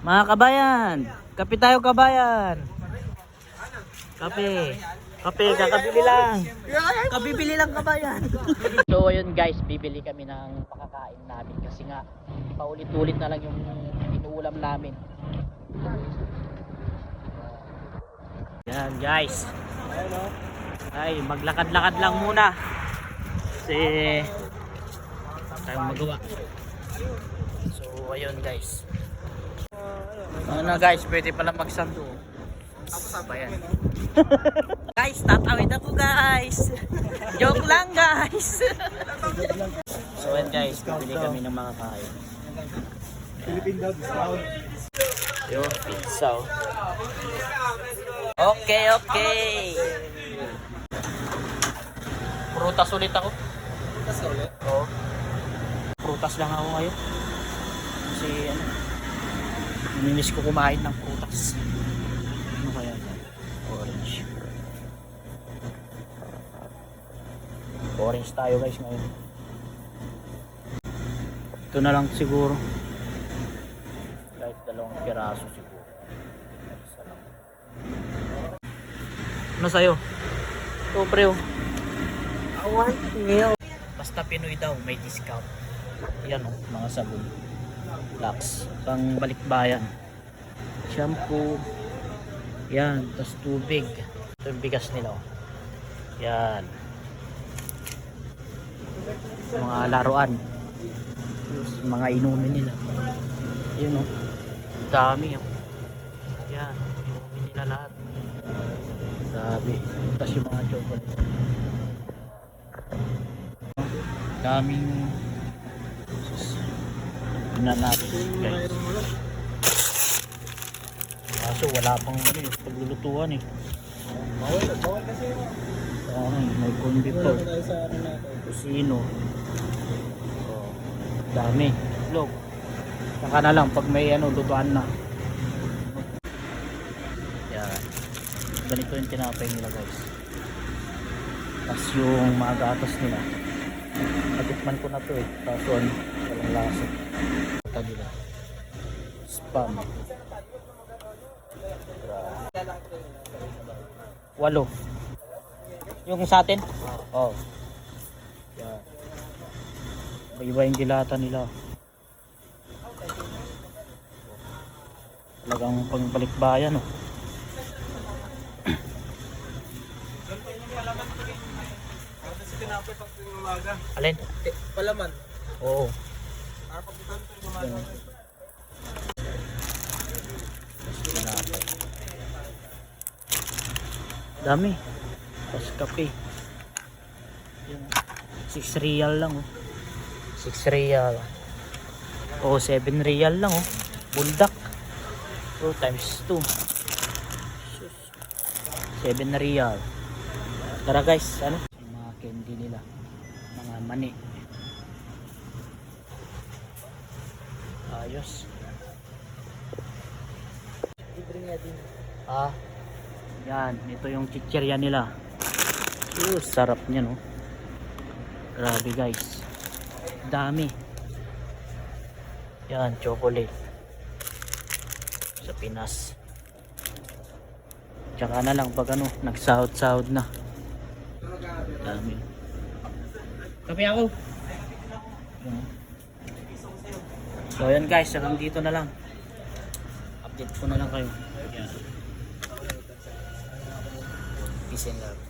Mga kabayan, kape tayo kabayan. Kape. Kape, kakabili lang. Kabibili lang kabayan. So ayun guys, bibili kami ng pakakain namin kasi nga paulit-ulit na lang yung inuulam namin. Yan guys. Ay, maglakad-lakad lang muna. Kasi tayong magawa. So ayun guys. Ano na guys, pwede pala magsando. Apa yan? Guys, tatawid ako guys. Joke lang guys. So yan guys, bibili kami ng mga kain. Philippine Dog discount. Yo, pizza. Okay. Prutas ulit ako. Prutas ka ulit? Oo. Prutas lang ako ngayon. Kasi ano, namimiss ko kumain ng prutas. Ano kaya? Orange. Orange tayo guys ngayon. Ito na lang siguro. Kahit 2 piraso siguro. Isa lang. Ano sa'yo? Ito pre oh. I want milk. Basta Pinoy daw may discount. Yan oh, mga sabon. Lux, pang balikbayan. Shampoo. Yan, tas tubig. Ito yung bigas nila oh. Yan. Mga laruan. Mga inumin nila. Yun oh. Dami oh. Yan, inumin nila lahat. Grabe. Tas yung mga chocolate. Daming natin guys. Kaso wala pang ano, paglulutuan eh. Bawal kasi yun. May combi po. Tayo sa ano natin. Kusino. Oh, dami. Log. Saka na lang pag may ano, lutuan na. Yan. Ganito yung tinapay nila guys. Tapos yung mga gatas nila. Natikman ko na to eh. Kaso ano, walang lasa. Ito nila. Spam. 8. Yung sa atin? Oo. Oh. Yan. Iba yung dilata nila. Talagang pangbalikbayan oh. Alin? Palaman. Oo. Para pagkitan ito yung umaga. Dami. Tapos kape. 6 real lang oh. 6 real. Oh, 7 real lang oh. Buldak. Oh, times 2. 7 real. Tara guys, ano? Yung mga candy nila. Mga mani. Ayos. Libre nga din. Ah. Yan, ito yung chichirya nila. Sarap niya no. Grabe guys. Dami. Yan, chocolate. Sa Pinas. Tsaka na lang pag ano, nagsahod-sahod na. Dami. Kape ako. So yan guys, hanggang dito na lang. Update ko na lang kayo. Yan. Peace and love.